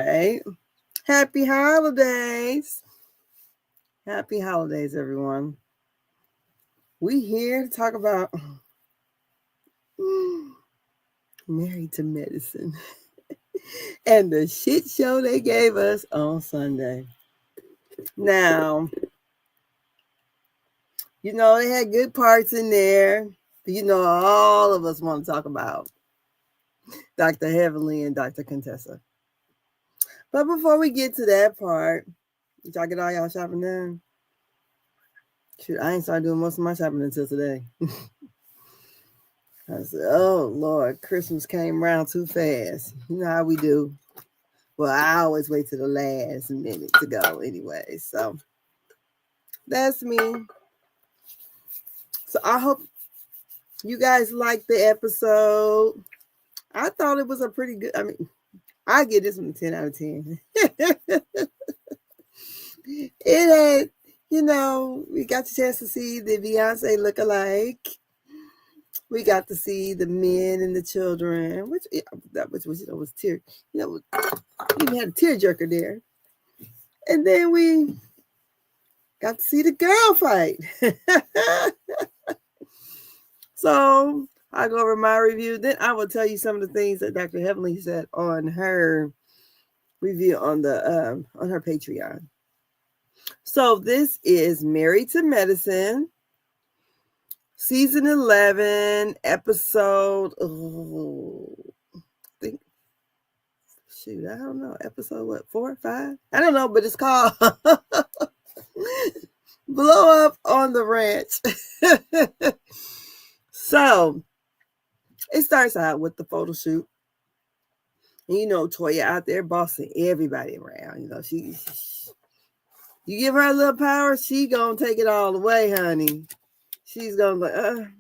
right. Happy holidays. Happy holidays, everyone. We here to talk about Married to Medicine and the shit show they gave us on Sunday. Now, they had good parts in there. All of us want to talk about Dr. Heavenly and Dr. Contessa. But before we get to that part, did y'all get all y'all shopping done? Shoot, I ain't started doing most of my shopping until today. I said, oh, Lord, Christmas came around too fast. You know how we do. Well, I always wait to the last minute to go anyway. So that's me. So I hope you guys liked the episode. I thought it was a pretty good, I give this one a 10 out of 10. It had, we got the chance to see the Beyonce look-alike. We got to see the men and the children, which was tear, even had a tearjerker there. And then we got to see the girl fight. So I'll go over my review. Then I will tell you some of the things that Dr. Heavenly said on her review on her Patreon. So this is Married to Medicine, season 11, episode. I don't know. Episode what? 4 or 5? I don't know, but it's called Blow Up on the Ranch. So it starts out with the photo shoot. And Toya out there bossing everybody around. You give her a little power, she gonna take it all away, honey. She's gonna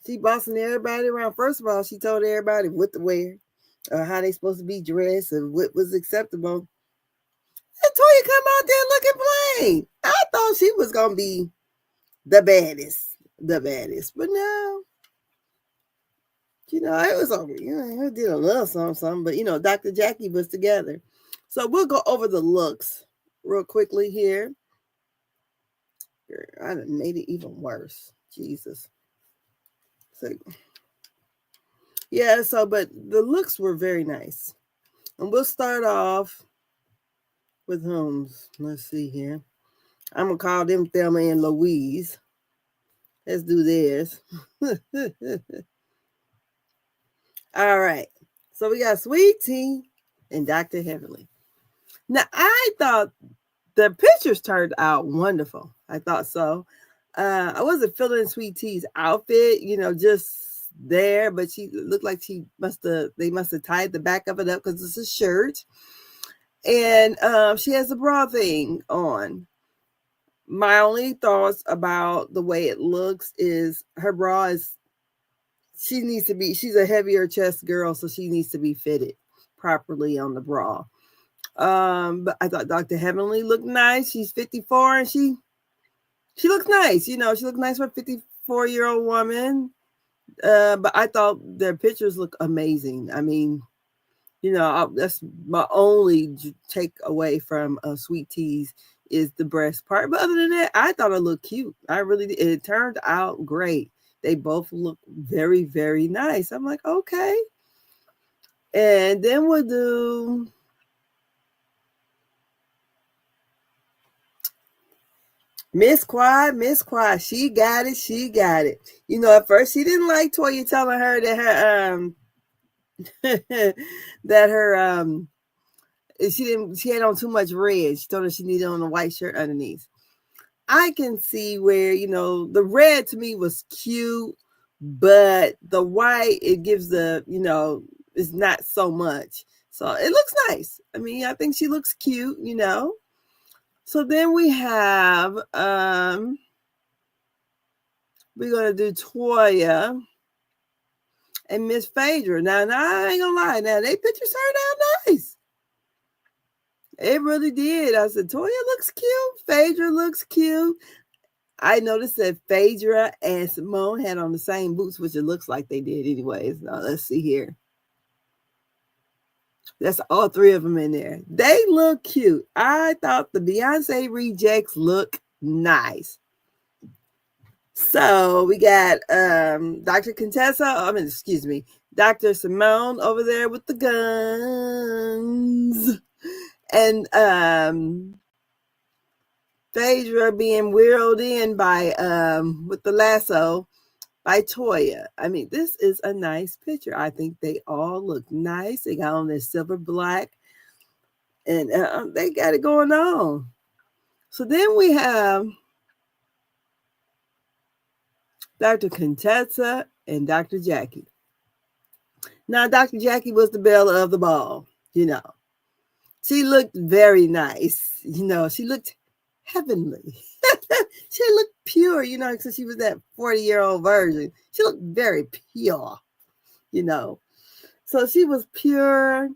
she bossing everybody around. First of all, she told everybody what to wear, how they supposed to be dressed, and what was acceptable. And Toya come out there looking plain. I thought she was gonna be the baddest, but no. It was over. I did a little something, but Dr. Jackie was together. So we'll go over the looks real quickly here. I done made it even worse. Jesus. So yeah, but the looks were very nice. And we'll start off with Holmes. Let's see here. I'm gonna call them Thelma and Louise. Let's do this. All right. So we got Sweet Tea and Dr. Heavenly. Now, I thought the pictures turned out wonderful. I thought so. I wasn't feeling Sweet Tea's outfit, just there, but she looked like they must have tied the back of it up because it's a shirt. And she has a bra thing on. My only thoughts about the way it looks is her bra is, she's a heavier chest girl, so she needs to be fitted properly on the bra. But I thought Dr. Heavenly looked nice. She's 54 and she looks nice. She looked nice for a 54-year-old woman. But I thought their pictures look amazing. That's my only takeaway from Sweet Tea's is the breast part. But other than that, I thought it looked cute. I really did. It turned out great. They both look very, very nice. I'm like, okay. And then we'll do Miss Quad. She got it. At first she didn't like Toya telling her that she had on too much red. She told her she needed on a white shirt underneath. I can see where, the red to me was cute, but the white, it gives it's not so much. So it looks nice. I think she looks cute, So then we have, we're going to do Toya and Miss Phaedra. Now, I ain't gonna lie. Now, they pictures turned out nice. It really did. I said, Toya looks cute. Phaedra looks cute. I noticed that Phaedra and Simone had on the same boots, which it looks like they did anyways. Now, let's see here. That's all three of them in there. They look cute. I thought the Beyonce rejects look nice. So we got Dr. Contessa, excuse me, Dr. Simone over there with the guns. And Phaedra being wheeled in by with the lasso by Toya. I mean, this is a nice picture. I think they all look nice. They got on their silver black, and they got it going on. So then we have Dr. Contessa and Dr. Jackie. Now, Dr. Jackie was the belle of the ball, you know. She looked very nice, you know. She looked heavenly. She looked pure, you know, because she was that 40-year-old virgin. She looked very pure, you know. So she was pure.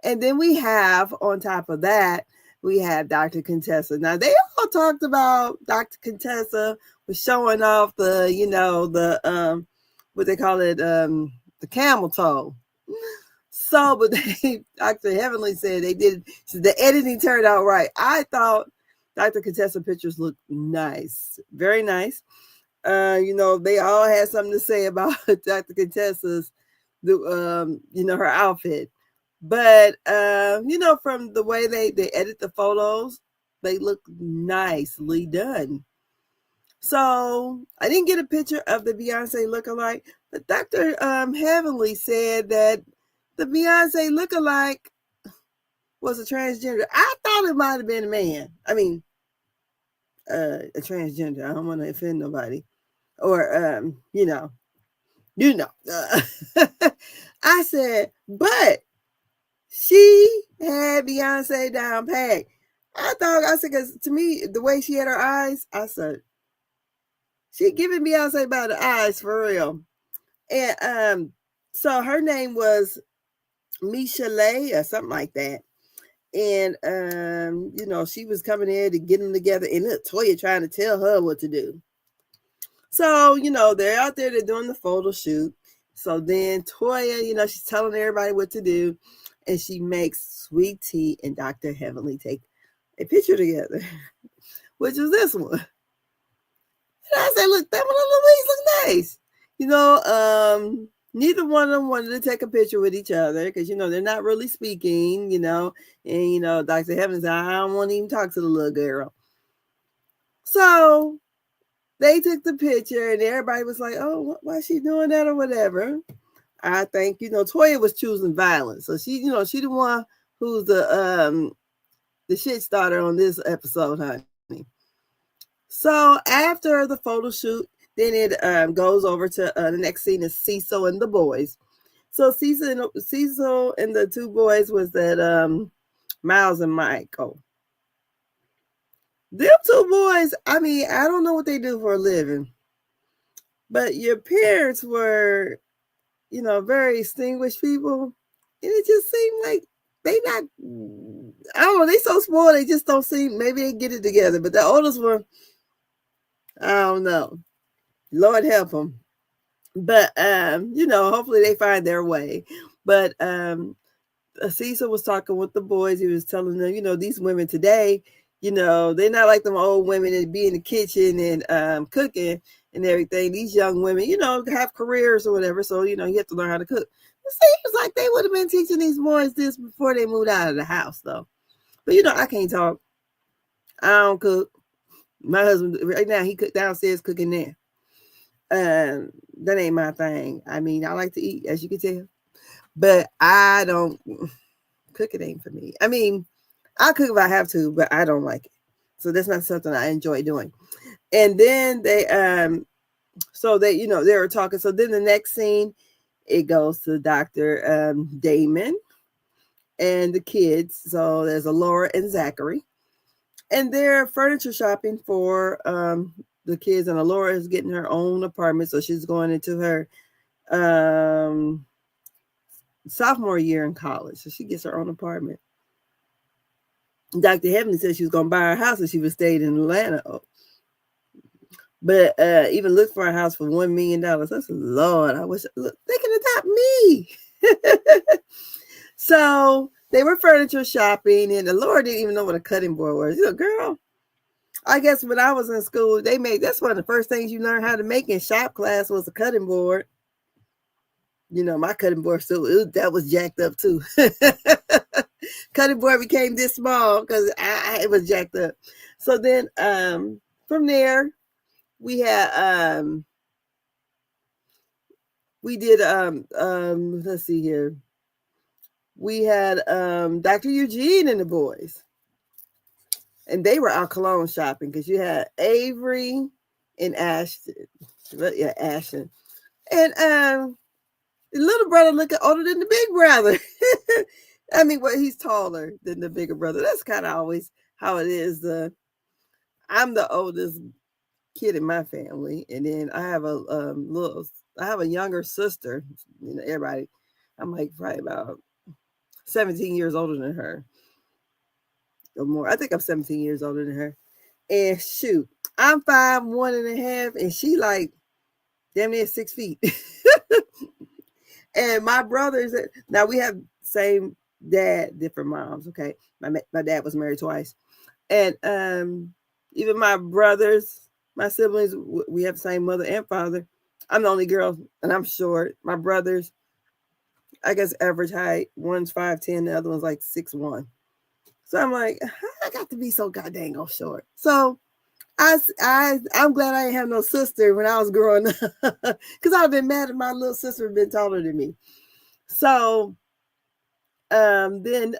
And then we have, on top of that, we have Dr. Contessa. Now, they all talked about Dr. Contessa was showing off the, you know, the, what they call it, the camel toe. So, but Dr. Heavenly said they did, so the editing turned out right. I thought Dr. Contessa pictures looked nice, very nice. You know, they all had something to say about Dr. Contessa's, you know, her outfit. But, you know, from the way they edit the photos, they look nicely done. So I didn't get a picture of the Beyonce lookalike, but Dr. Heavenly said that the Beyonce lookalike was a transgender. I thought it might have been a man. I mean, a transgender. I don't want to offend nobody. Or, you know. I said, but she had Beyonce down pat. I said, because to me, the way she had her eyes, I said, she giving Beyonce by the eyes for real. And so her name was Michelle or something like that. And you know, she was coming in to get them together, and look, Toya trying to tell her what to do. So, you know, they're out there, they're doing the photo shoot. So then Toya, you know, she's telling everybody what to do, and she makes Sweet Tea and Dr. Heavenly take a picture together, which is this one. And I said, look, that one on Louise looks nice. You know, neither one of them wanted to take a picture with each other because, you know, they're not really speaking, you know. And, you know, Dr. Heaven said, I don't want to even talk to the little girl. So they took the picture and everybody was like, oh, why is she doing that or whatever. I think, you know, Toya was choosing violence. So she, you know, she the one who's the shit starter on this episode, honey. So after the photo shoot, then it goes over to the next scene is Cecil and the boys. So Cecil and the two boys was that Miles and Michael. Them two boys, I mean, I don't know what they do for a living, but your parents were, you know, very distinguished people, and it just seemed like they not. I don't know. They so small, they just don't seem. Maybe they get it together, but the oldest one, I don't know. Lord help them. But you know, hopefully they find their way. But Cecil was talking with the boys. He was telling them, you know, these women today, you know, they're not like them old women that be in the kitchen and cooking and everything. These young women, you know, have careers or whatever. So, you know, you have to learn how to cook. It seems like they would have been teaching these boys this before they moved out of the house, though. But, you know, I can't talk. I don't cook. My husband, right now, he cook downstairs cooking there. That ain't my thing. I mean, I like to eat, as you can tell. But I don't cook. It ain't for me. I mean, I'll cook if I have to, but I don't like it. So that's not something I enjoy doing. And then they so they, you know, they were talking. So then the next scene, it goes to Dr. Damon and the kids. So there's a Laura and Zachary. And they're furniture shopping for the kids. And Laura is getting her own apartment. So she's going into her sophomore year in college. So she gets her own apartment. Dr. Heavenly said she was going to buy a house if she would stay in Atlanta. But even look for a house for $1 million. I said, Lord, I wish, look, they could adopt me. So they were furniture shopping, and the Lord didn't even know what a cutting board was. Girl, I guess when I was in school, that's one of the first things you learn how to make in shop class was a cutting board. My cutting board that was jacked up too. Cutting board became this small because it was jacked up. So then from there we had we did let's see here. We had Dr. Eugene and the boys. And they were out cologne shopping because you had Avery and Ashton. Yeah, Ashton. And the little brother looking older than the big brother. I mean, he's taller than the bigger brother. That's kind of always how it is. I'm the oldest kid in my family, and then I have I have a younger sister. Everybody, I'm like probably about 17 years older than her, or more. I think I'm 17 years older than her. And shoot, I'm 5'1.5", and she like damn near 6 feet. And my brothers, now we have same dad, different moms. Okay, my dad was married twice, and even my brothers, my siblings, we have the same mother and father. I'm the only girl, and I'm short. My brothers, I guess average height, one's 5'10", the other one's like 6'1". So I'm like, I got to be so goddamn short. So I'm glad I didn't have no sister when I was growing up, because I've been mad at my little sister had been taller than me. So then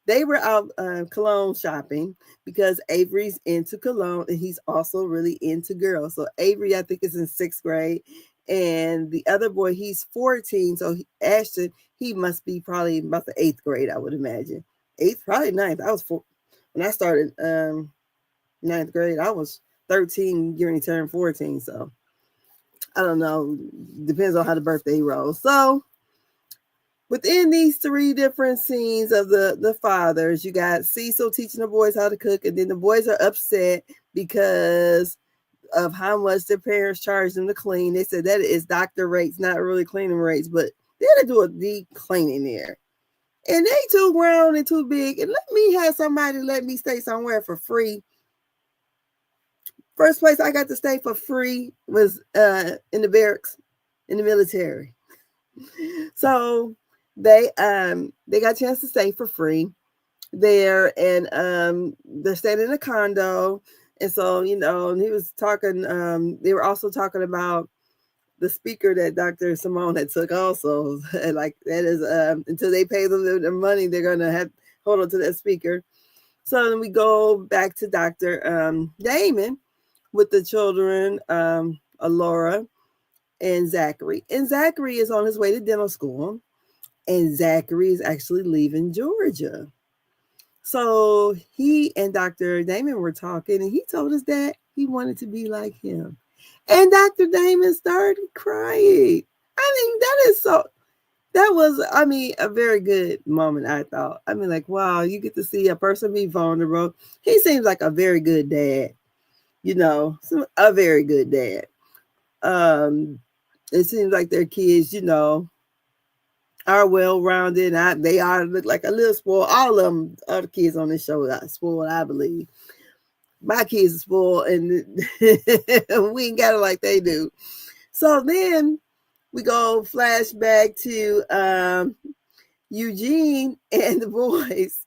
they were out cologne shopping because Avery's into cologne and he's also really into girls. So Avery, I think, is in 6th grade, and the other boy, he's 14. So Ashton, he must be probably about the 8th grade, I would imagine. 8th, probably 9th. I was 4 when I started 9th grade. I was 13, getting turned 14. So I don't know. Depends on how the birthday rolls. So within these 3 different scenes of the fathers, you got Cecil teaching the boys how to cook, and then the boys are upset because of how much their parents charge them to clean. They said that is doctor rates, not really cleaning rates, but they had to do a deep cleaning there. And they too grown and too big, and let me have somebody let me stay somewhere for free. First place I got to stay for free was in the barracks, in the military. So they got a chance to stay for free there, and they're staying in a condo. And so, and he was talking, they were also talking about the speaker that Dr. Simone had took also. Like that is until they pay them the money, they're gonna have hold on to that speaker. So then we go back to Dr. Damon with the children, Alora and Zachary. And Zachary is on his way to dental school. And Zachary is actually leaving Georgia. So he and Dr. Damon were talking, and he told us that he wanted to be like him. And Dr. Damon started crying. That was, a very good moment, I thought. Like, wow, you get to see a person be vulnerable. He seems like a very good dad, a very good dad. It seems like their kids, are well-rounded. They look like a little spoiled. All of them, other kids on this show are spoiled, I believe. My kids are spoiled, and we ain't got it like they do. So then we go flashback to Eugene and the boys,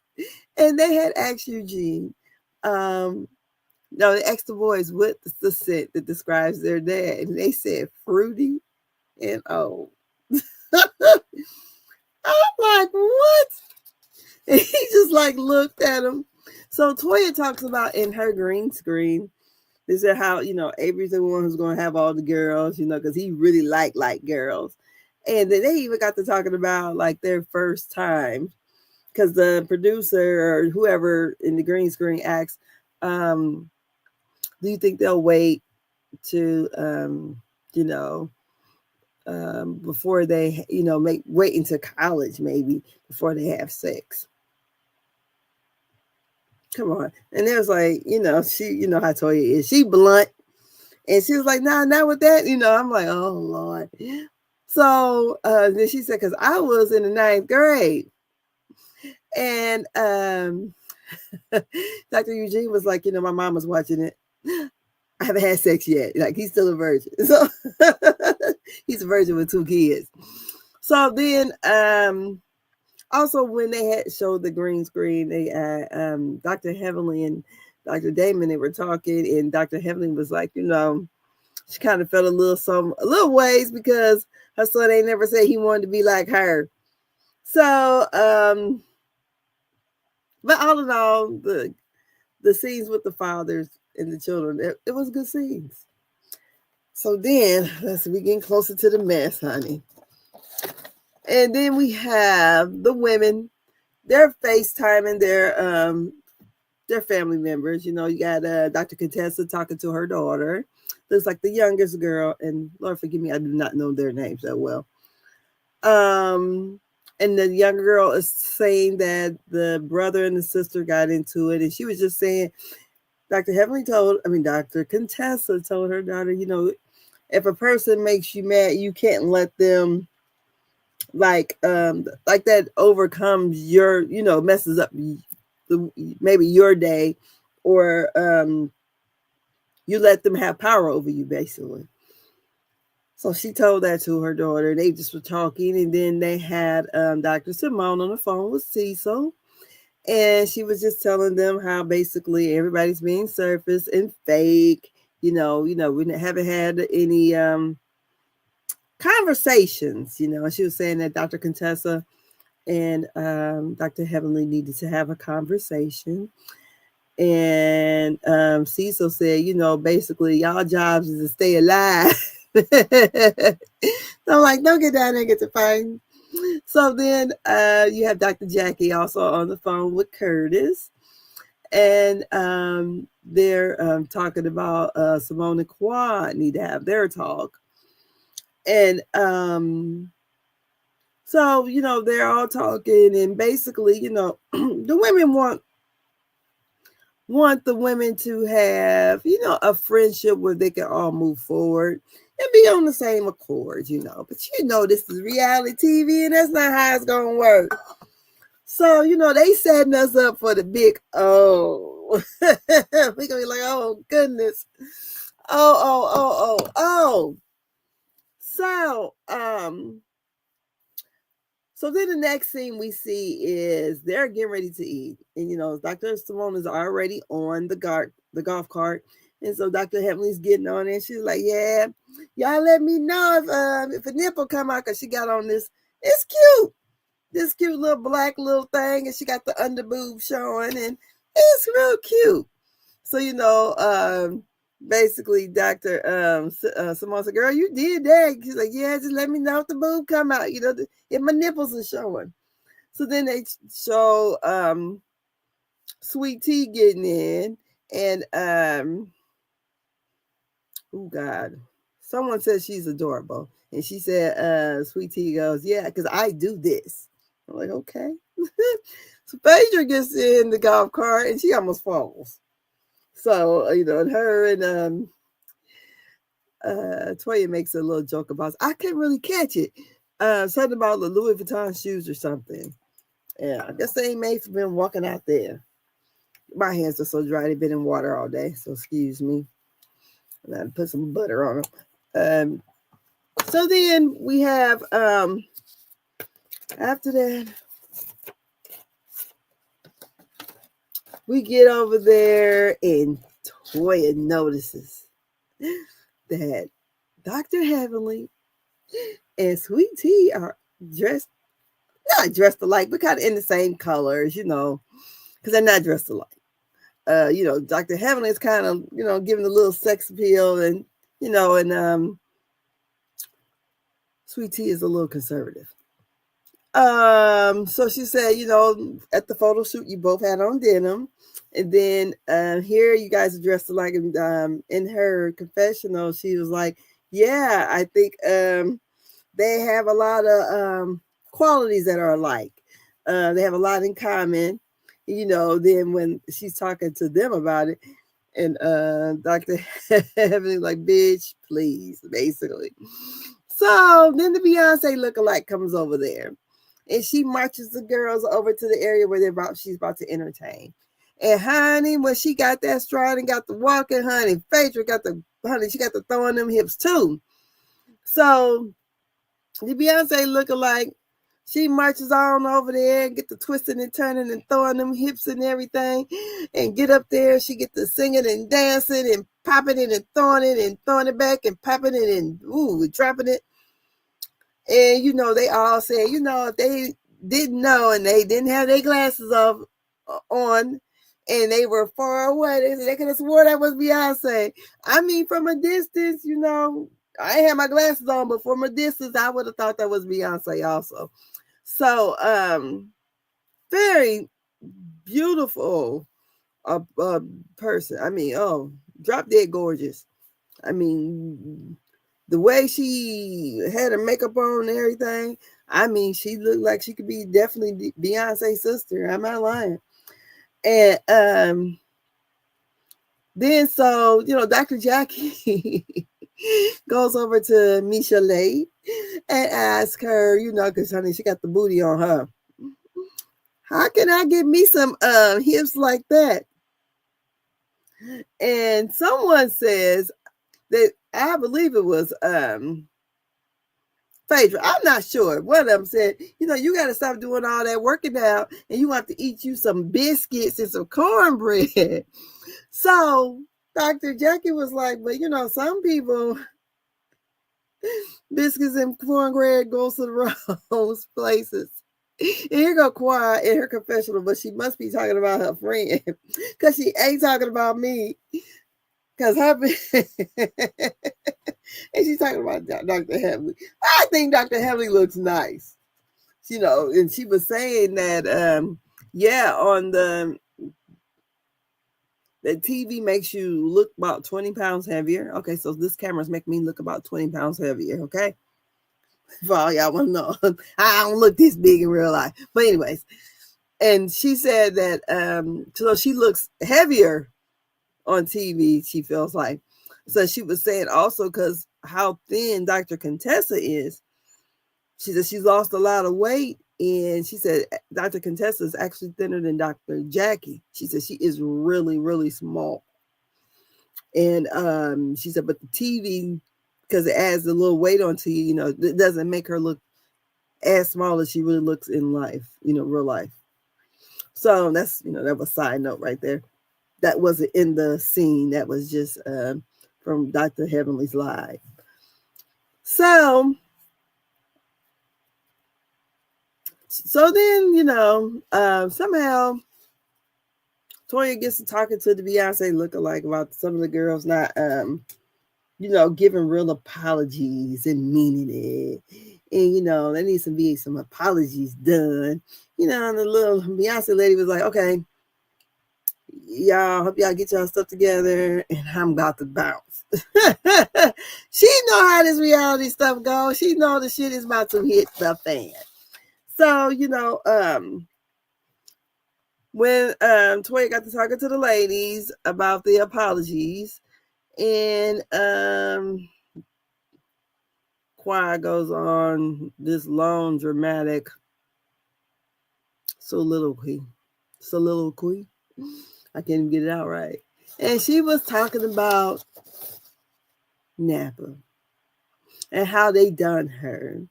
and they had asked Eugene. No, they asked the boys what's the scent that describes their dad, and they said fruity and old. I'm like, what? And he just like looked at him. So Toya talks about in her green screen, they said how, Avery's the one who's going to have all the girls, because he really like girls. And then they even got to talking about like their first time, because the producer or whoever in the green screen asks, do you think they'll wait to, before they, wait into college maybe before they have sex? Come on. And it was like, she, how Toya is. She blunt. And she was like, nah, not with that. I'm like, oh, Lord. So then she said, because I was in the 9th grade. And Dr. Eugene was like, my mom was watching it. I haven't had sex yet. Like, he's still a virgin. So he's a virgin with 2 kids. So then also when they had showed the green screen, they Dr. Heavenly and Dr. Damon, they were talking, and Dr. Heavenly was like, she kind of felt a little ways because her son ain't never said he wanted to be like her. So but all in all, the scenes with the fathers and the children, it was good scenes. So then we getting closer to the mess, honey. And then we have the women. They're FaceTiming their family members. You got Dr. Contessa talking to her daughter. Looks like the youngest girl, and Lord forgive me, I do not know their names that well. And the young girl is saying that the brother and the sister got into it, and she was just saying, Dr. Contessa told her daughter, if a person makes you mad, you can't let them like that overcomes your, messes up maybe your day, or you let them have power over you, basically. So she told that to her daughter. They just were talking, and then they had Dr. Simone on the phone with Cecil, and she was just telling them how basically everybody's being surface and fake. We haven't had any conversations. And she was saying that Dr. Contessa and Dr. Heavenly needed to have a conversation. And Cecil said, basically, y'all jobs is to stay alive. So I'm like, don't get down there and get to fighting. So then you have Dr. Jackie also on the phone with Curtis. And they're talking about Simone and Quad need to have their talk. And so, they're all talking, and basically, the women want the women to have, a friendship where they can all move forward and be on the same accord, But this is reality TV, and that's not how it's gonna work. So, they setting us up for the big we're gonna be like, oh goodness. Oh. So then the next scene we see is they're getting ready to eat. And Dr. Simone is already on the golf cart. And so Dr. Heavenly's getting on it. She's like, yeah, y'all let me know if a nipple come out, because she got on this. It's cute. This cute little black little thing, and she got the underboob showing, and it's real cute. So, basically Dr. Simone said, girl, you did that. She's like, yeah, just let me know if the boob come out, if my nipples are showing. So then they show Sweet Tea getting in, and oh God, someone says she's adorable. And she said, Sweet Tea goes, yeah, because I do this. I'm like, okay. So Phaedra gets in the golf cart, and she almost falls. So, and her and Toya makes a little joke about, I couldn't really catch it. Something about the Louis Vuitton shoes or something. Yeah, I guess they ain't made for being walking out there. My hands are so dry, they've been in water all day, so excuse me. And I put some butter on them. So then we have, after that, we get over there, and Toya notices that Dr. Heavenly and Sweet Tea are not dressed alike, but kind of in the same colors, because they're not dressed alike. Dr. Heavenly is kind of, giving a little sex appeal, and, and Sweet Tea is a little conservative. So she said, at the photo shoot, you both had on denim. And then here you guys are dressed alike. And in her confessional, she was like, yeah, I think they have a lot of qualities that are alike. They have a lot in common. Then when she's talking to them about it, and Dr. Heavenly like, bitch, please, basically. So then the Beyonce lookalike comes over there. and she marches the girls over to the area where she's about to entertain. And honey, when she got that stride and got the walking, honey, Phaedra she got the throwing them hips too. So the Beyonce lookalike, she marches on over there and get the twisting and turning and throwing them hips and everything, and get up there. She get the singing and dancing and popping it and throwing it back and popping it and dropping it. And they all said, if they didn't know and they didn't have their glasses on and they were far away, they could have swore that was Beyonce. I mean, from a distance, I had my glasses on, but from a distance, I would have thought that was Beyonce also. So, very beautiful person. I mean, drop dead gorgeous. I mean, the way she had her makeup on and everything, I mean, she looked like she could be definitely Beyonce's sister. I'm not lying. And then so, Dr. Jackie goes over to Michelet and asks her, because honey, she got the booty on her. How can I get me some hips like that? And someone says that, I believe it was Phaedra. I'm not sure. One of them said, you got to stop doing all that working out and you have to eat you some biscuits and some cornbread. So Dr. Jackie was like, but some people, biscuits and cornbread goes to the wrong places. And here go Quiet in her confessional, but she must be talking about her friend because she ain't talking about me. Because her and she's talking about Dr. Heavenly. I think Dr. Heavenly looks nice. And she was saying that on the TV makes you look about 20 pounds heavier. Okay, so this camera's making me look about 20 pounds heavier, okay? For all y'all want to know. I don't look this big in real life. But anyways, and she said that so she looks heavier on TV, she feels like. So she was saying also because how thin Dr. Contessa is, she said she's lost a lot of weight. And she said Dr. Contessa is actually thinner than Dr. Jackie. She said she is really, really small. And she said, but the TV, because it adds a little weight onto you, it doesn't make her look as small as she really looks in life, real life. So that's, that was a side note right there. That wasn't in the scene. That was just from Dr. Heavenly's live. So then, somehow Toya gets to talking to the Beyonce lookalike about some of the girls not, giving real apologies and meaning it. And, there needs to be some apologies done. And the little Beyonce lady was like, okay, y'all, hope y'all get y'all stuff together and I'm about to bounce. She know how this reality stuff goes. She know the shit is about to hit the fan. So, when Toya got to talking to the ladies about the apologies, and Choir goes on this long dramatic soliloquy. I can't even get it out right. And she was talking about Napa and how they done her,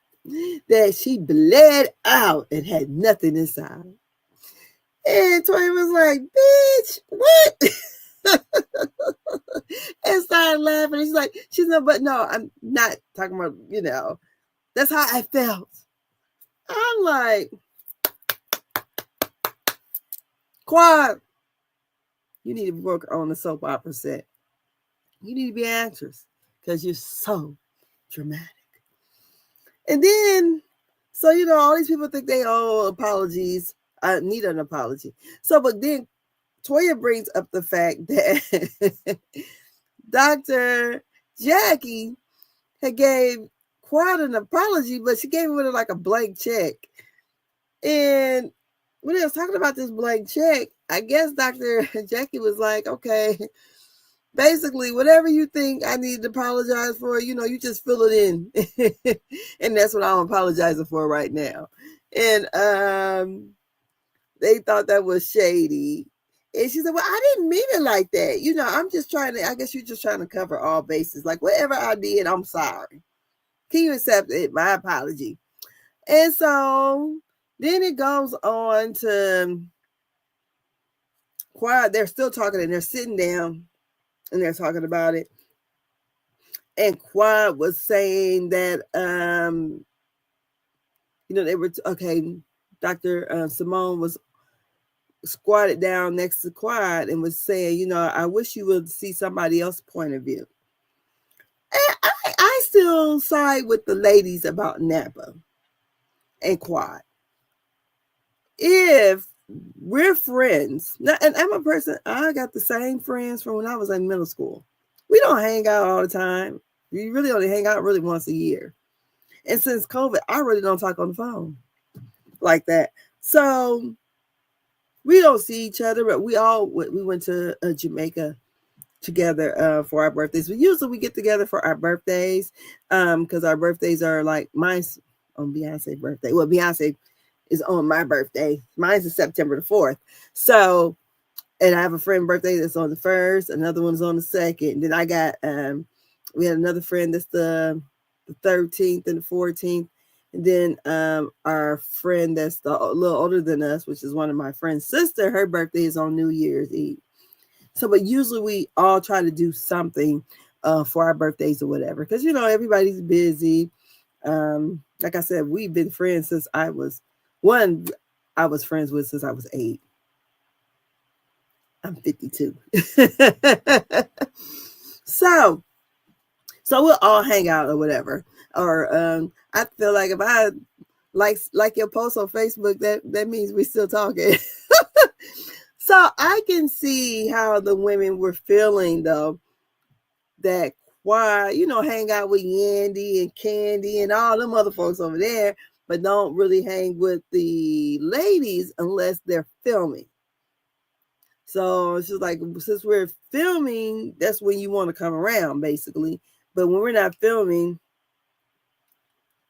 that she bled out and had nothing inside. And Toya was like, bitch, what? And started laughing. She's like, but no, I'm not talking about, that's how I felt. I'm like, Quad, you need to work on the soap opera set. You need to be an actress because you're so dramatic. And then, so, all these people think they owe apologies. I need an apology. So, but then Toya brings up the fact that Dr. Jackie had gave Quad an apology, but she gave him like a blank check. And when they was talking about this blank check, I guess Dr. Jackie was like, okay, basically, whatever you think I need to apologize for, you just fill it in. And that's what I'm apologizing for right now. And they thought that was shady. And she said, well, I didn't mean it like that. I'm just trying to, I guess you're just trying to cover all bases. Like, whatever I did, I'm sorry. Can you accept it? My apology. And so then it goes on to quiet. They're still talking and they're sitting down and they're talking about it. And Quad was saying that, they were, okay, Dr. Simone was squatted down next to Quad and was saying, I wish you would see somebody else's point of view. And I still side with the ladies about Napa and Quad. If we're friends, and I'm a person, I got the same friends from when I was in middle school. We don't hang out all the time. We really only hang out really once a year. And since COVID, I really don't talk on the phone like that. So we don't see each other, but we went to Jamaica together for our birthdays. Usually we get together for our birthdays because our birthdays are like mine's on Beyonce's birthday. Well, Beyonce is on my birthday. Mine's is September the 4th. So, and I have a friend birthday that's on the 1st. Another one's on the 2nd. Then I got, we had another friend that's the 13th and the 14th. And then our friend that's a little older than us, which is one of my friend's sister, her birthday is on New Year's Eve. So, but usually we all try to do something for our birthdays or whatever. Because, everybody's busy. Like I said, we've been friends since I was friends with since I was 8. I'm 52. So we'll all hang out or whatever. Or I feel like if I like your post on Facebook, that means we're still talking. So I can see how the women were feeling though, that why, hang out with Yandy and Candy and all them other folks over there, but don't really hang with the ladies unless they're filming. So it's just like, since we're filming, that's when you want to come around, basically. But when we're not filming,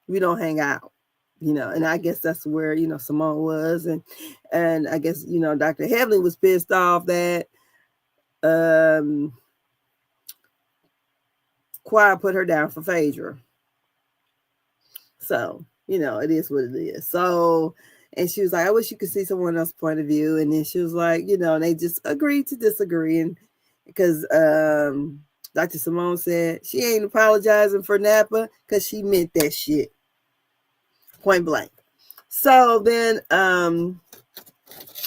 we don't hang out, and I guess that's where, Simone was. And I guess, Dr. Heavenly was pissed off that Choir put her down for Phaedra. So, it is what it is. So, and she was like, I wish you could see someone else's point of view. And then she was like, and they just agreed to disagree. And because Dr. Simone said she ain't apologizing for Napa because she meant that shit. Point blank. So then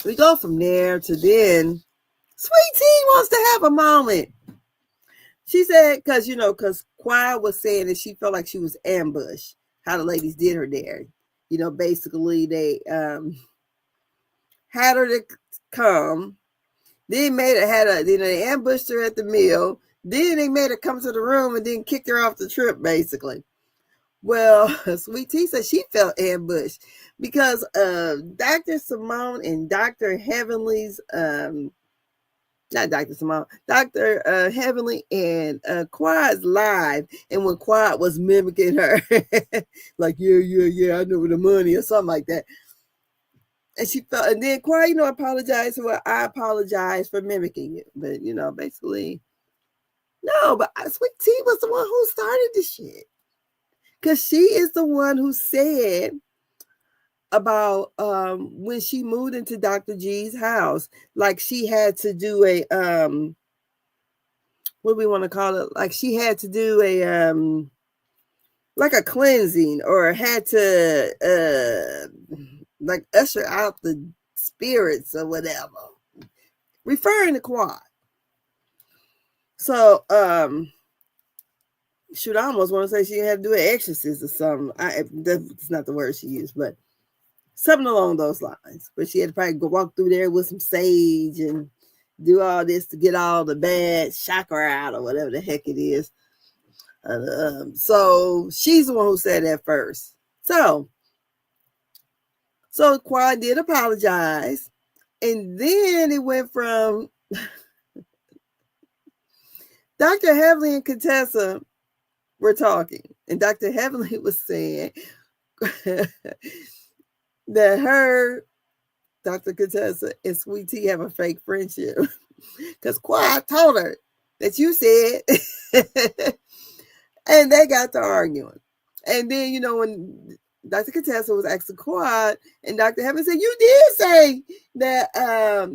we go from there to then Sweet Tea wants to have a moment. She said, because Choir was saying that she felt like she was ambushed, how the ladies did her there. Basically they had her to come. Then they ambushed her at the meal. Then they made her come to the room and then kicked her off the trip, basically. Well, Sweet Tea said she felt ambushed because Dr. Simone and Dr. Heavenly's not Dr. Simone, Dr. Heavenly and Quad's live, and when Quad was mimicking her, like, yeah, I know the money or something like that. And she felt, and then Quad, apologized. Well, I apologize for mimicking you, but basically, no. But Sweet Tea was the one who started the shit, because she is the one who said about when she moved into Dr. G's house, like she had to do a what do we want to call it? Like she had to do a like a cleansing, or had to like usher out the spirits or whatever, referring to Quad. So shoot, I almost want to say she had to do an exorcist or something. That's not the word she used, but something along those lines. But she had to probably go walk through there with some sage and do all this to get all the bad chakra out or whatever the heck it is. So she's the one who said that first. So Quad did apologize. And then it went from Dr. Heavenly and Contessa were talking, and Dr. Heavenly was saying that her, Dr. Contessa, and Sweet Tea have a fake friendship. Because Quiet told her that you said, and they got to arguing. And then, you know, when Dr. Contessa was asking Quad, and Dr. Heaven said, you did say that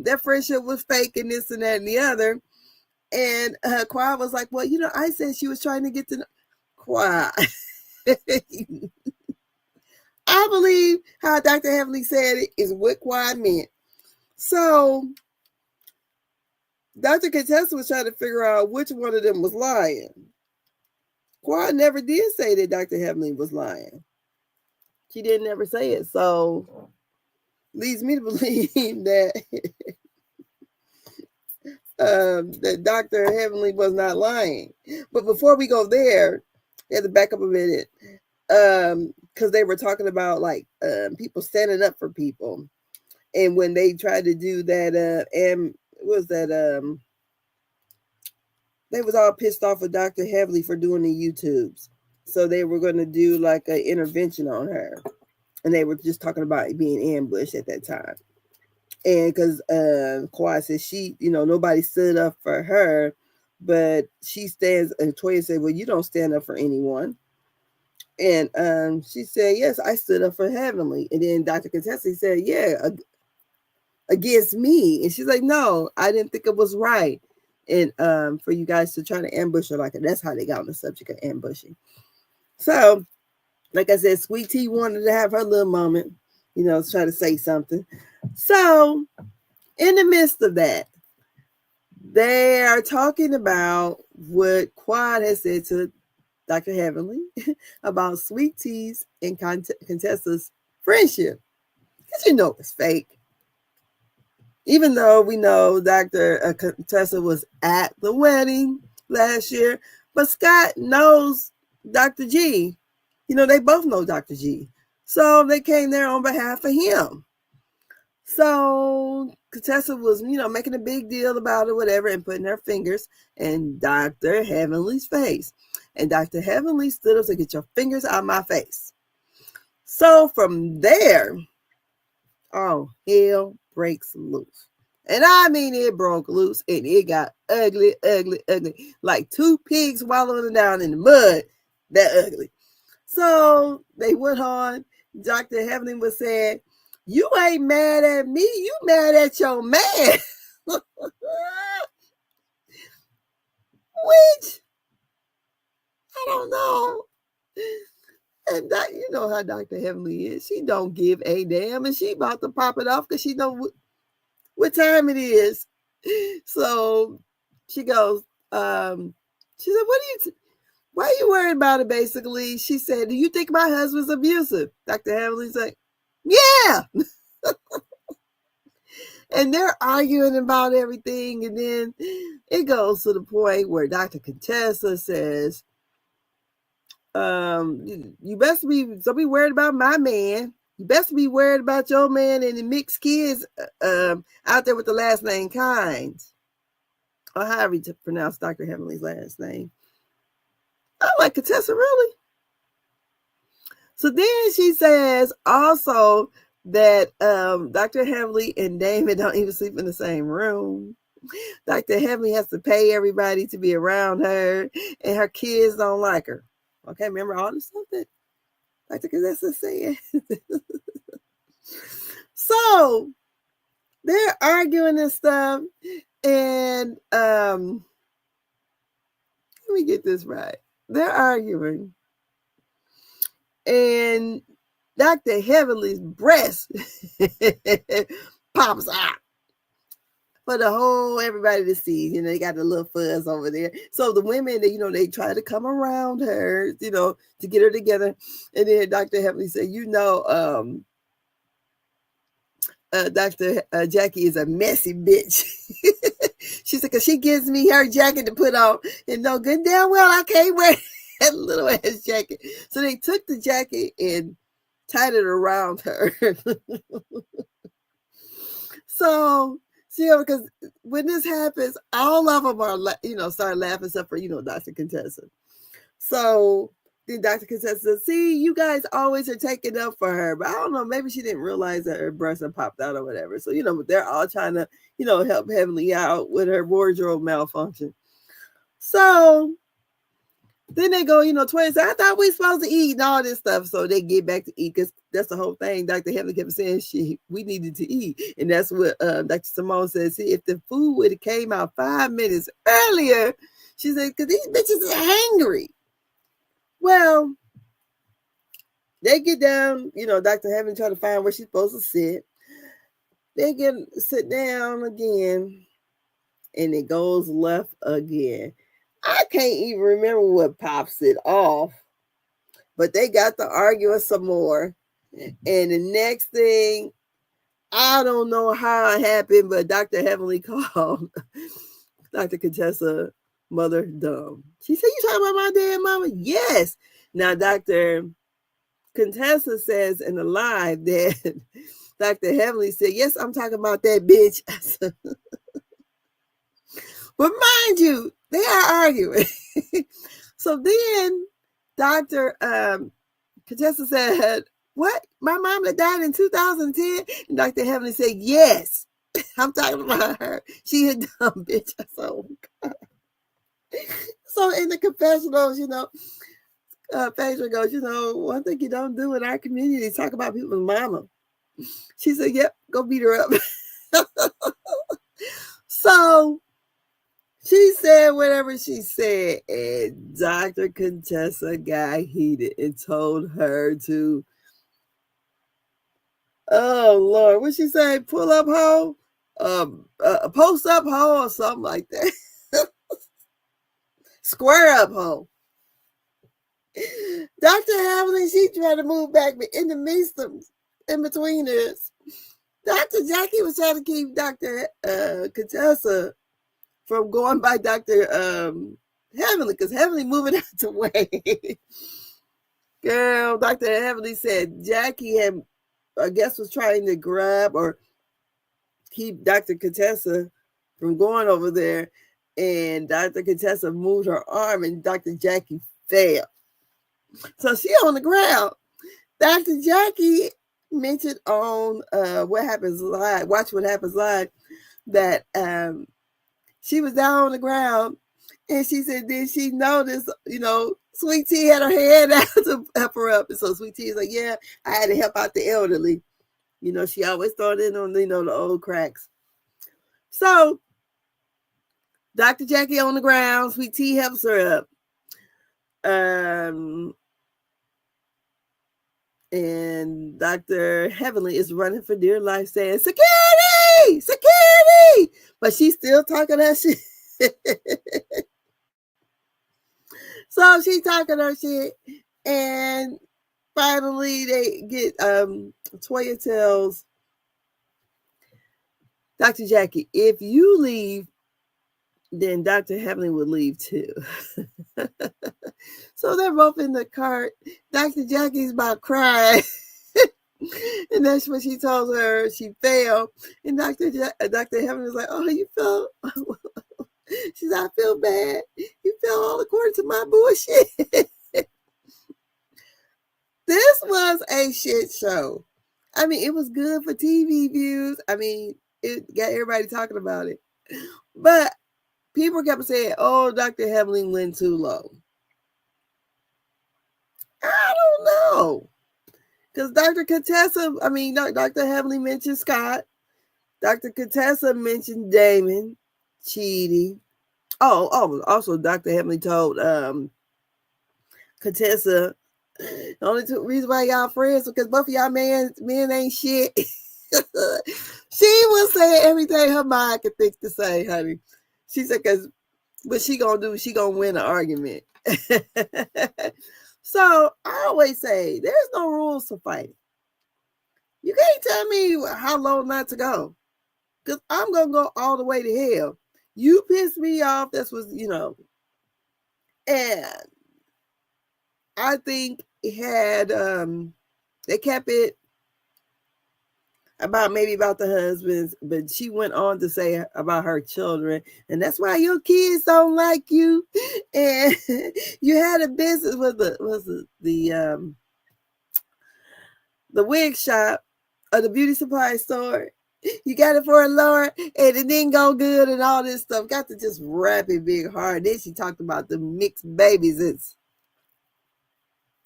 their friendship was fake and this and that and the other. And Quad was like, well, you know, I said she was trying to get to know Quad. I believe how Dr. Heavenly said it is what Quad meant. So Dr. Contessa was trying to figure out which one of them was lying. Quad never did say that Dr. Heavenly was lying. She didn't ever say it. So leads me to believe that that Dr. Heavenly was not lying. But before we go there, you have to back up a minute. Because they were talking about like people standing up for people. And when they tried to do that, and was that they was all pissed off with Dr. Heavenly for doing the YouTubes. So they were going to do like an intervention on her. And they were just talking about being ambushed at that time. And because Kawhi said she, you know, nobody stood up for her, but she stands, and Toya said, well, you don't stand up for anyone. And she said, yes, I stood up for Heavenly. And then Dr. Contessa said, yeah, against me. And she's like, no, I didn't think it was right. And for you guys to try to ambush her like that. That's how they got on the subject of ambushing. So, like I said, Sweet Tea wanted to have her little moment, you know, try to say something. So, in the midst of that, they are talking about what Quad has said to Dr. Heavenly about Sweet Tea's and Contessa's friendship. Because you know it's fake. Even though we know Dr. Contessa was at the wedding last year, but Scott knows Dr. G. You know, they both know Dr. G. So they came there on behalf of him. So Contessa was, you know, making a big deal about it, whatever, and putting her fingers in Dr. Heavenly's face. And Dr. Heavenly stood up and said, get your fingers out of my face. So from there, oh, hell breaks loose. And I mean, it broke loose and it got ugly, ugly, ugly. Like two pigs wallowing down in the mud. That ugly. So they went on. Dr. Heavenly was saying, you ain't mad at me. You mad at your man. Which, I don't know. And that, you know how Dr. Heavenly is. She don't give a damn. And she about to pop it off because she know what time it is. So she goes, she said, why are you worried about it, basically? She said, do you think my husband's abusive? Dr. Heavenly's like, yeah. And they're arguing about everything. And then it goes to the point where Dr. Contessa says, you best be worried about my man. You best be worried about your man and the mixed kids out there with the last name Kynes. Or however you pronounce Dr. Heavenly's last name. I'm like, Contessa, really? So then she says also that Dr. Heavenly and David don't even sleep in the same room. Dr. Heavenly has to pay everybody to be around her, and her kids don't like her. Okay, remember all the stuff that Dr. Contessa said? So they're arguing and stuff, and let me get this right. They're arguing, and Dr. Heavenly's breast pops out for the whole everybody to see. You know, they got the little fuzz over there. So the women, you know, they try to come around her, you know, to get her together. And then Dr. Heavenly said, you know, Dr. Jackie is a messy bitch. She said, because she gives me her jacket to put on, and no good damn well I can't wear that little ass jacket. So they took the jacket and tied it around her. So See, because when this happens, all of them are, start laughing except for, Dr. Contessa. So then Dr. Contessa says, see, you guys always are taking up for her. But I don't know, maybe she didn't realize that her breasts had popped out or whatever. So, they're all trying to, help Heavenly out with her wardrobe malfunction. So then they go, twins, I thought we supposed to eat and all this stuff. So they get back to eat because that's the whole thing. Dr. Heavenly kept saying we needed to eat. And that's what Dr. Simone says. See, if the food would have came out 5 minutes earlier, she said, because these bitches are hangry. Well, they get down, Dr. Heaven try to find where she's supposed to sit. They sit down again, and it goes left again. I can't even remember what pops it off, but they got to arguing some more. And the next thing, I don't know how it happened, but Dr. Heavenly called Dr. Contessa mother dumb. She said, you talking about my dad, mama? Yes. Now, Dr. Contessa says in the live that Dr. Heavenly said, yes, I'm talking about that bitch. But mind you, they are arguing. So then Dr. Contessa said, what? My mom that died in 2010? And Dr. Heavenly said, yes, I'm talking about her. She a dumb bitch. I said, oh, God. So in the confessionals, Phaedra goes, one thing you don't do in our community is talk about people's mama. She said, yep, go beat her up. So she said whatever she said, and Dr. Contessa got heated and told her to, oh, Lord, what she say? Pull up hoe? Post up hoe or something like that. Square up hoe. Dr. Hamlin, she tried to move back, but in the midst of, in between us, Dr. Jackie was trying to keep Dr. Contessa from going by Dr. Heavenly, because Heavenly moving out the way. Girl, Dr. Heavenly said Jackie had, I guess, was trying to grab or keep Dr. Contessa from going over there, and Dr. Contessa moved her arm, and Dr. Jackie fell. So she on the ground. Dr. Jackie mentioned on What Happens Live, Watch What Happens Live, that she was down on the ground, and she said, then she noticed, Sweet Tea had her hand out to help her up. And so Sweet Tea is like, yeah, I had to help out the elderly. She always throw it in on, the old cracks. So Dr. Jackie on the ground, Sweet Tea helps her up. And Dr. Heavenly is running for dear life saying, security, security. But she's still talking that shit. So she's talking her shit. And finally they get, Toya tells Dr. Jackie, if you leave, then Dr. Heavenly would leave too. So they're both in the cart. Dr. Jackie's about crying. And that's what she told her. She fell. And Dr. Heavenly was like, oh, you fell. She said, I feel bad. You fell all according to my bullshit. This was a shit show. I mean, it was good for TV views. I mean, it got everybody talking about it. But people kept saying, oh, Dr. Heavenly went too low. I don't know. Because Dr. Heavenly mentioned Scott. Dr. Contessa mentioned Damon, cheating. Oh, also Dr. Heavenly told Contessa, the only reason why y'all friends is because both of y'all men ain't shit. She was saying everything her mind could think to say, honey. She said, because what she gonna do, she gonna win an argument. So I always say, there's no rules to fight. You can't tell me how low not to go, because I'm gonna go all the way to hell. You pissed me off. That's what, and I think it had, they kept it, about the husbands, but she went on to say about her children, and that's why your kids don't like you. And you had a business with the wig shop or the beauty supply store. You got it for a Lord, and it didn't go good, and all this stuff. Got to just rap it big hard. Then she talked about the mixed babies that's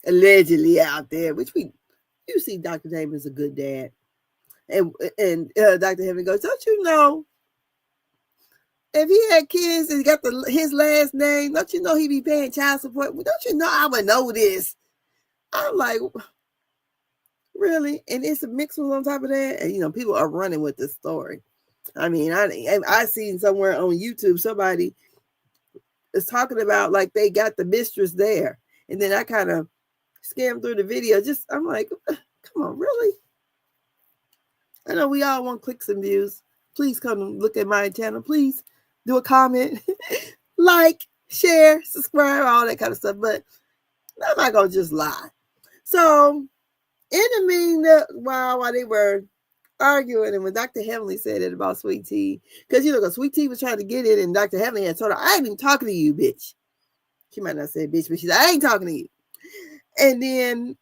allegedly out there, which you see Dr. Damon's a good dad. And Dr. Heaven goes, don't you know, if he had kids and he got his last name, don't you know he be paying child support? Well, don't you know I would know this? I'm like, really? And it's a mix on top of that. And, people are running with this story. I mean, I seen somewhere on YouTube, somebody is talking about like they got the mistress there. And then I kind of scammed through the video. I'm like, come on, really? I know we all want clicks and views. Please come and look at my channel. Please do a comment, like, share, subscribe, all that kind of stuff. But I'm not going to just lie. So, in the meantime, while they were arguing, and when Dr. Heavenly said it about Sweet Tea, because, Sweet Tea was trying to get it, and Dr. Heavenly had told her, I ain't even talking to you, bitch. She might not say bitch, but she said, I ain't talking to you. And then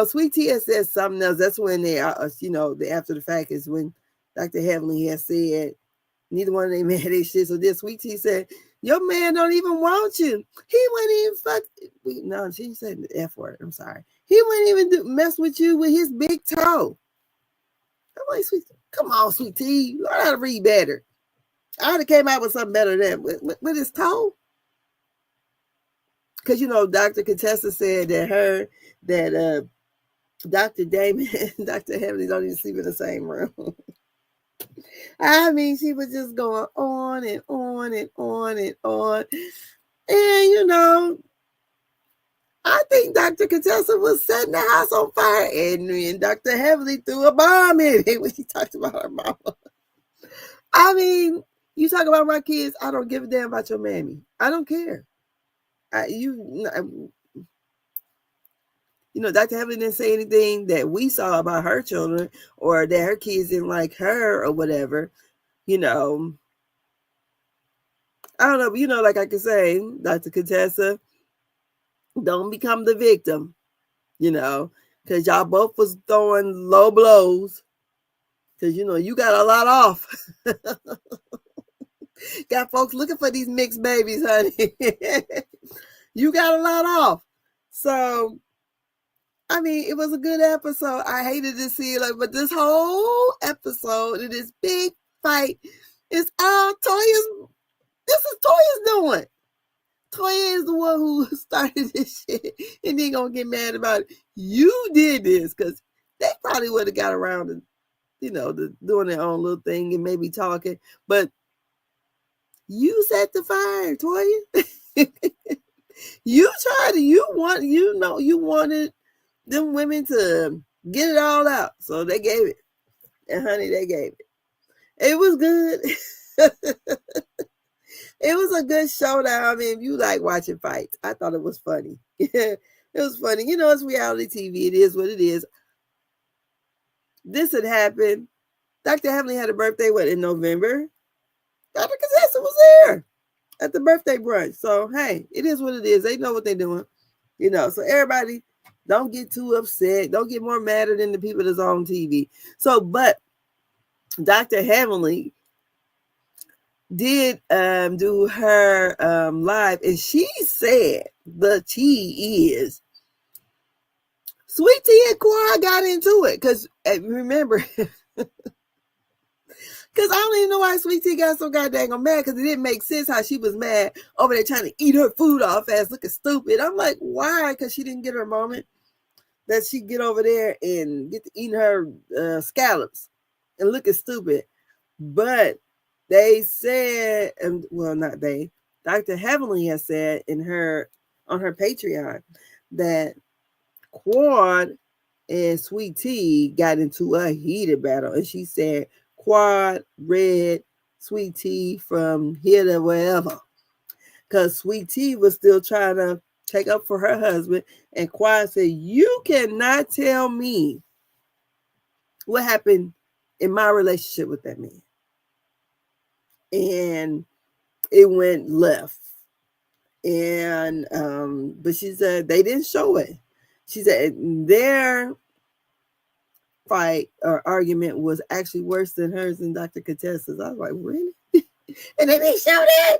Sweet Tea said something else. That's when they after the fact is when Dr. Heavenly has said neither one of them had their shit. So then Sweet Tea said, your man don't even want you. He wouldn't even fuck. No, she said the F word. I'm sorry. He wouldn't even mess with you with his big toe. I'm like, come on, Sweet Tea. Learn how to read better. I would have came out with something better than with his toe. Because, Dr. Contessa said that Dr. Damon and Dr. Heavenly don't even sleep in the same room. I mean, she was just going on and on and on and on. And, I think Dr. Contessa was setting the house on fire. And Dr. Heavenly threw a bomb in it when she talked about her mama. I mean, you talk about my kids, I don't give a damn about your mammy. I don't care. Dr. Heavenly didn't say anything that we saw about her children or that her kids didn't like her or whatever. I don't know, but like I can say, Dr. Contessa, don't become the victim, because y'all both was throwing low blows. Because, you got a lot off. Got folks looking for these mixed babies, honey. You got a lot off. So, I mean, it was a good episode. I hated to see it, but this whole episode and this big fight is all Toya's. This is Toya's doing. Toya is the one who started this shit and then gonna get mad about it. You did this, because they probably would have got around to, doing their own little thing and maybe talking. But you set the fire, Toya. You tried to. You wanted them women to get it all out. So they gave it. And honey, they gave it. It was good. It was a good showdown. I mean, if you like watching fights, I thought it was funny. It was funny. It's reality TV. It is what it is. This had happened. Dr. Heavenly had a birthday, in November? Dr. Contessa was there at the birthday brunch. So, hey, it is what it is. They know what they're doing. So everybody, don't get too upset. Don't get more madder than the people that's on TV. So, but Dr. Heavenly did do her live, and she said the tea is Sweet Tea and Quad got into it. Because remember, because I don't even know why Sweet Tea got so goddamn mad, because it didn't make sense how she was mad over there trying to eat her food off fast, looking stupid. I'm like, why? Because she didn't get her moment that she get over there and get to eating her scallops and looking stupid. But they said, and well, not they, Dr. Heavenly has said on her Patreon that Quad and Sweet Tea got into a heated battle. And she said, Quad read Sweet Tea from here to wherever. Because Sweet Tea was still trying to take up for her husband. And Quad said, you cannot tell me what happened in my relationship with that man. And it went left. And but she said they didn't show it. She said their fight or argument was actually worse than hers and Dr. Contessa's. I was like, really? And they didn't show that?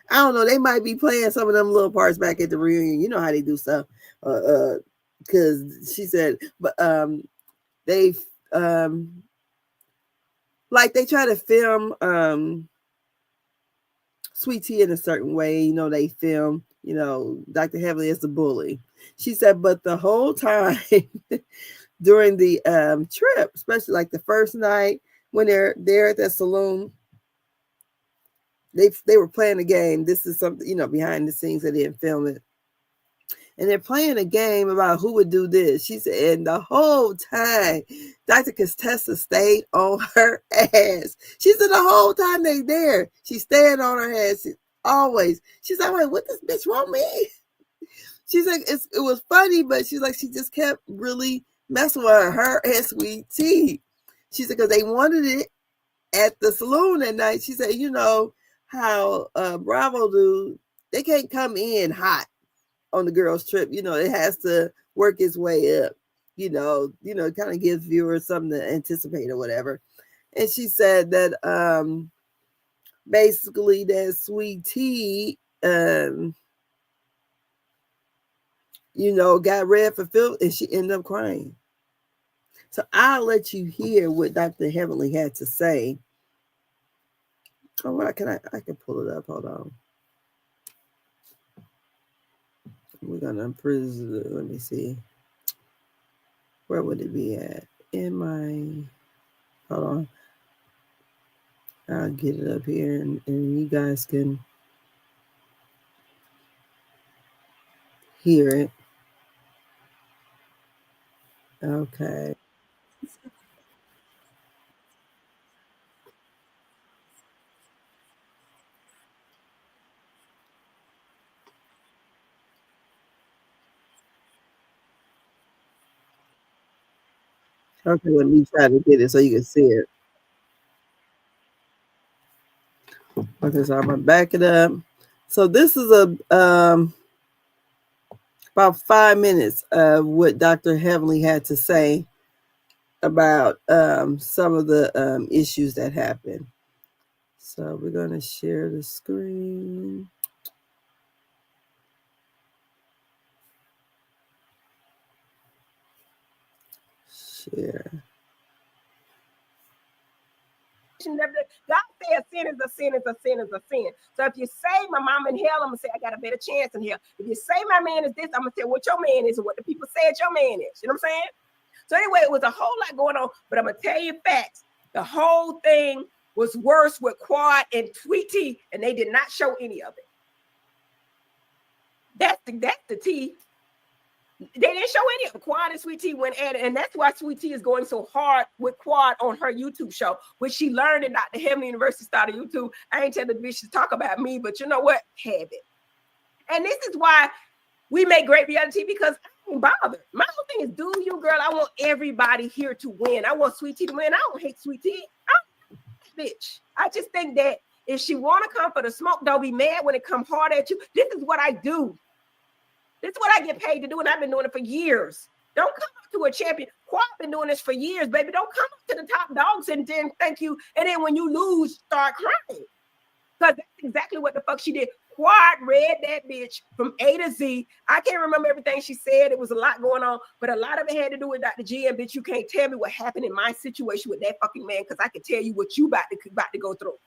I don't know. They might be playing some of them little parts back at the reunion. You know how they do stuff. Because she said, but they like they try to film Sweet Tea in a certain way. You know, they film, you know, Dr. Heavenly as the bully. She said, but the whole time during the trip, especially like the first night when they're there at that saloon, they were playing a game. This is something, you know, behind the scenes. They didn't film it. And they're playing a game about who would do this. She said, and the whole time, Dr. Contessa stayed on her ass. She said the whole time they there, she's staying on her ass. Always. She's like, wait, what this bitch want me? She's like, it was funny, but she's like, she just kept really messing with her and Sweet Tea. She said, because they wanted it at the saloon that night. She said, you know how Bravo do, they can't come in hot on the girls' trip. You know, it has to work its way up. You know, it kind of gives viewers something to anticipate or whatever. And she said that basically that Sweet Tea you know, got red for filth and she ended up crying. So I'll let you hear what Dr. Heavenly had to say. Oh, I can pull it up. Hold on. We're gonna prison. Let me see. Where would it be at? In my, hold on. I'll get it up here and you guys can hear it. Okay. Okay, let me try to get it so you can see it. Okay, so I'm gonna back it up. So this is about 5 minutes of what Dr. Heavenly had to say about some of the issues that happened. So we're going to share the screen. Share. God said sin is a sin is a sin is a sin. So if you say my mom in hell, I'm gonna say I got a better chance in hell. If you say my man is this, I'm gonna say what your man is and what the people said your man is. You know what I'm saying? So anyway, it was a whole lot going on, but I'm gonna tell you facts. The whole thing was worse with Quad and Sweet Tea, and they did not show any of it. That's the tea. They didn't show any of it. Quad and Sweet Tea went at it, and that's why Sweet Tea is going so hard with Quad on her YouTube show, which she learned in Dr. Heavenly University started YouTube. I ain't telling the bitch to talk about me, but you know what? Have it. And this is why we make great reality, because I ain't bothered. My whole thing is, do you, girl? I want everybody here to win. I want Sweet Tea to win. I don't hate Sweet Tea. Bitch. I just think that if she want to come for the smoke, don't be mad when it come hard at you. This is what I do. This is what I get paid to do, and I've been doing it for years. Don't come up to a champion. Quad been doing this for years, baby. Don't come up to the top dogs and then thank you. And then when you lose, start crying. Because that's exactly what the fuck she did. Quad read that bitch from A to Z. I can't remember everything she said. It was a lot going on, but a lot of it had to do with Dr. G. And bitch, you can't tell me what happened in my situation with that fucking man, because I can tell you what you about to go through.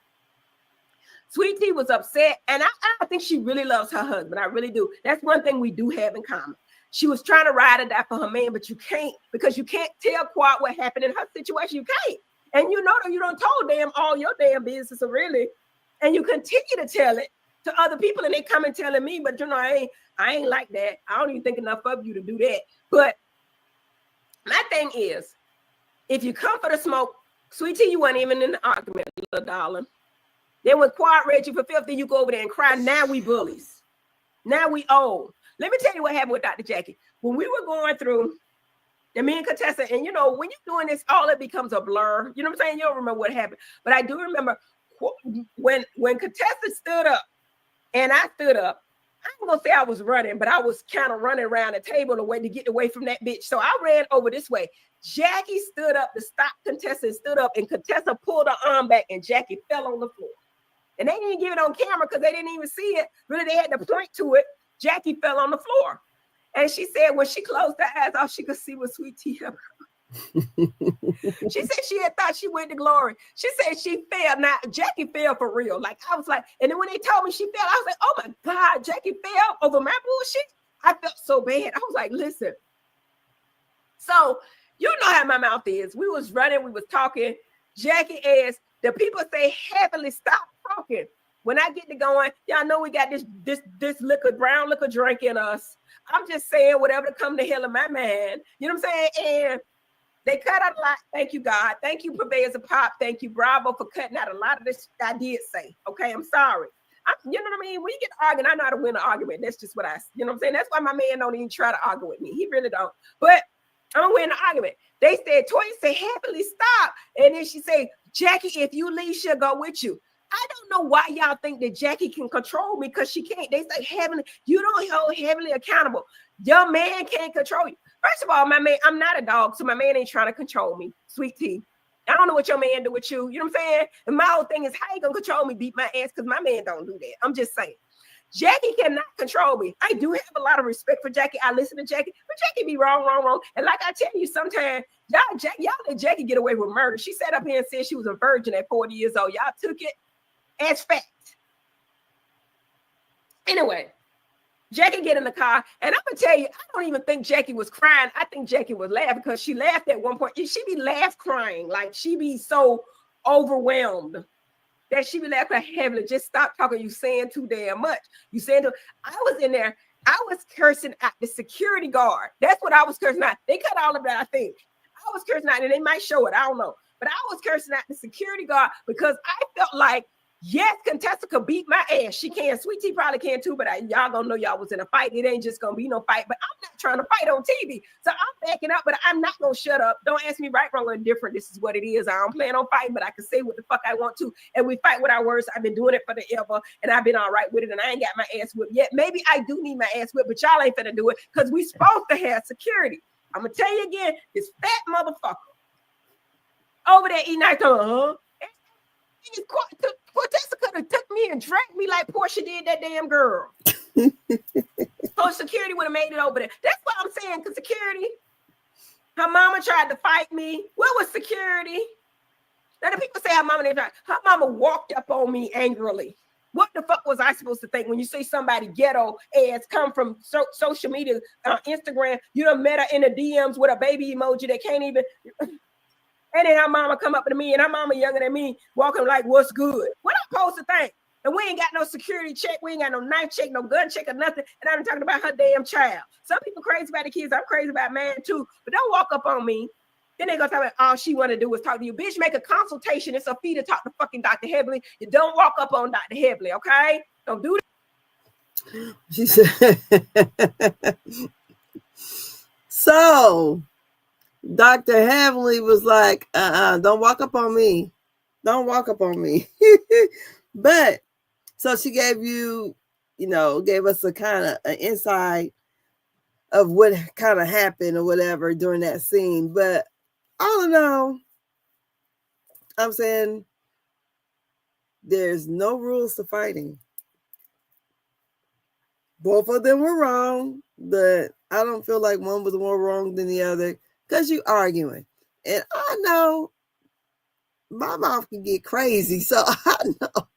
Sweet Tea was upset, and I think she really loves her husband. I really do. That's one thing we do have in common. She was trying to ride or die for her man, but you can't, because you can't tell Quad what happened in her situation. You can't. And you know that you don't told them all your damn business, really. And you continue to tell it to other people, and they come and telling me, but you know, I ain't like that. I don't even think enough of you to do that. But my thing is, if you come for the smoke, Sweet Tea, you weren't even in the argument, little darling. Then when Quad read you for 50, you go over there and cry. Now we bullies. Now we old. Let me tell you what happened with Dr. Jackie. When we were going through And me and Contessa, and you know, when you're doing this, all it becomes a blur. You know what I'm saying? You don't remember what happened. But I do remember when Contessa stood up and I stood up. I'm gonna say I was running, but I was kind of running around the table away to get away from that bitch. So I ran over this way. Jackie stood up to stop Contessa and stood up, and Contessa pulled her arm back, and Jackie fell on the floor. And they didn't give it on camera because they didn't even see it. Really, they had to point to it. Jackie fell on the floor. And she said when she closed her eyes, all she could see was Sweet Tea. She said she had thought she went to glory. She said she fell. Now, Jackie fell for real. Like, I was like, and then when they told me she fell, I was like, oh my God, Jackie fell over my bullshit. I felt so bad. I was like, listen. So, you know how my mouth is. We was running, we was talking. Jackie asked, the people say heavily stop talking. When I get to going, y'all know we got this liquor, brown liquor drink in us. I'm just saying whatever come to hell in my mind. You know what I'm saying? And they cut out a lot. Thank you, God. Thank you, Purveyors of Pop. Thank you, Bravo, for cutting out a lot of this I did say. Okay, I'm sorry. You know what I mean? When you get arguing, I know how to win an argument. That's just what you know what I'm saying? That's why my man don't even try to argue with me. He really don't. But I'm going to win the argument. They said, Toya said, happily stop. And then she said, Jackie, if you leave, she'll go with you. I don't know why y'all think that Jackie can control me because she can't. They say heavily, you don't hold heavily accountable. Your man can't control you. First of all, my man, I'm not a dog, so my man ain't trying to control me. Sweet Tea. I don't know what your man do with you. You know what I'm saying? And my whole thing is how you gonna control me, beat my ass, because my man don't do that. I'm just saying. Jackie cannot control me. I do have a lot of respect for Jackie. I listen to Jackie, but Jackie be wrong. And like I tell you, sometimes y'all let Jackie get away with murder. She sat up here and said she was a virgin at 40 years old. Y'all took it as fact. Anyway, Jackie get in the car, and I'm gonna tell you, I don't even think Jackie was crying. I think Jackie was laughing because she laughed at one point. She be crying, like she be so overwhelmed that she be laughing heavily. Just stop talking. You saying too damn much. You saying too. I was in there. I was cursing at the security guard. That's what I was cursing at. They cut all of that. I think I was cursing at, and they might show it. I don't know, but I was cursing at the security guard because I felt like. Yes, Contessa could beat my ass. She can. Sweet Tea probably can too, but y'all gonna know y'all was in a fight. It ain't just gonna be no fight, but I'm not trying to fight on TV. So I'm backing up, but I'm not gonna shut up. Don't ask me right, wrong, or indifferent. This is what it is. I don't plan on fighting, but I can say what the fuck I want to. And we fight with our words. I've been doing it for forever, and I've been all right with it, and I ain't got my ass whipped yet. Maybe I do need my ass whipped, but y'all ain't finna do it because we supposed to have security. I'm gonna tell you again, this fat motherfucker over there eating ice cream, Contessa could have took me and dragged me like Portia did that damn girl. So security would have made it over there. That's what I'm saying, because security, her mama tried to fight me. Where was security? Now the people say her mama didn't try. Her mama walked up on me angrily. What the fuck was I supposed to think when you say somebody ghetto ads come from social media, Instagram, you done met her in the DMs with a baby emoji that can't even... And then her mama come up to me, and her mama younger than me, walking like, what's good? What I'm supposed to think? And we ain't got no security check. We ain't got no knife check, no gun check or nothing. And I'm talking about her damn child. Some people crazy about the kids. I'm crazy about man too. But don't walk up on me. Then they gonna talk about all she want to do is talk to you. Bitch, make a consultation. It's a fee to talk to fucking Dr. Hebley. You don't walk up on Dr. Hebley, okay? Don't do that. She said, so... Dr. Heavenly was like, don't walk up on me. Don't walk up on me. But, so she gave you, gave us a kind of an insight of what kind of happened or whatever during that scene. But all in all, I'm saying there's no rules to fighting. Both of them were wrong, but I don't feel like one was more wrong than the other. Because you arguing. And I know my mouth can get crazy. So I know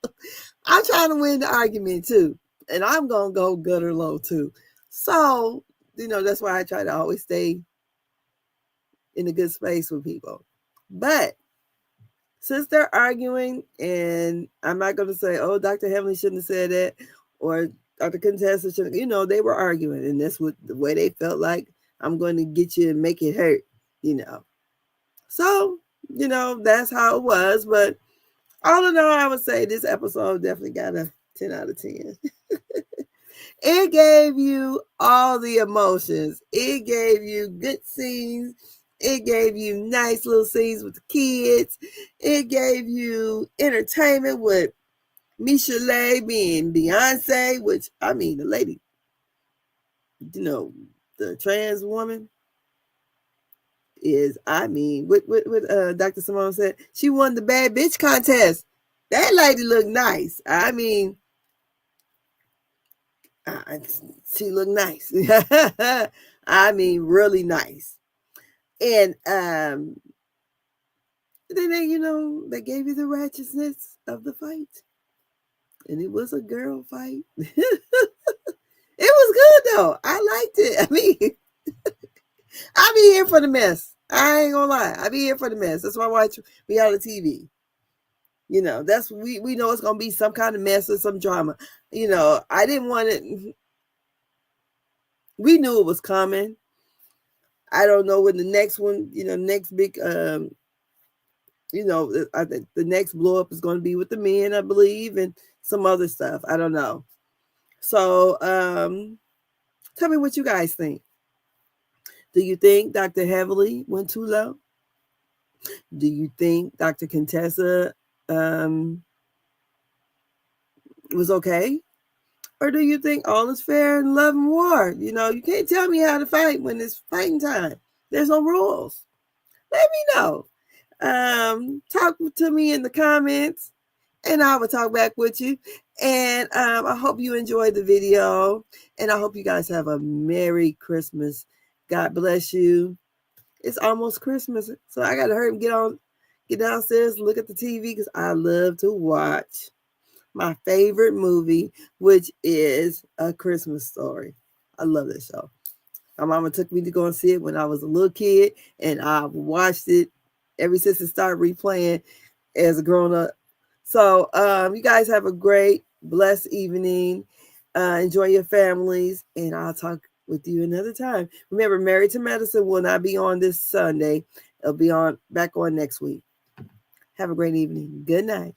I'm trying to win the argument too. And I'm going to go gutter low too. So, that's why I try to always stay in a good space with people. But since they're arguing, and I'm not going to say, oh, Dr. Heavenly shouldn't have said that, or Dr. Contessa shouldn't, they were arguing. And that's what the way they felt like. I'm going to get you and make it hurt, So, that's how it was. But all in all, I would say this episode definitely got a 10 out of 10. It gave you all the emotions. It gave you good scenes. It gave you nice little scenes with the kids. It gave you entertainment with Michelle being Beyonce, which I mean, the lady, you know, the trans woman is, I mean, what Dr. Simone said, she won the bad bitch contest. That lady looked nice. I mean, uh, she looked nice. I mean, really nice. And then they, they gave you the righteousness of the fight, and it was a girl fight. It was good though. I liked it. I mean, I be here for the mess. I ain't gonna lie. I be here for the mess. That's why I watch reality TV. That's we know it's gonna be some kind of mess or some drama. I didn't want it. We knew it was coming. I don't know when the next one, next big, I think the next blow up is going to be with the men, I believe, and some other stuff. I don't know. So, tell me what you guys think. Do you think Dr. Heavily went too low? Do you think Dr. Contessa was okay? Or do you think all is fair in love and war? You can't tell me how to fight when it's fighting time. There's no rules. Let me know. Talk to me in the comments, and I will talk back with you. And I hope you enjoyed the video, and I hope you guys have a Merry Christmas. God bless you. It's almost Christmas, so I gotta hurry and get downstairs, look at the TV because I love to watch my favorite movie, which is A Christmas Story. I love that show. My mama took me to go and see it when I was a little kid, and I've watched it ever since it started replaying as a grown up. So you guys have a great, blessed evening. Enjoy your families, and I'll talk with you another time. Remember, Married to Medicine will not be on this Sunday. It'll be back on next week. Have a great evening. Good night.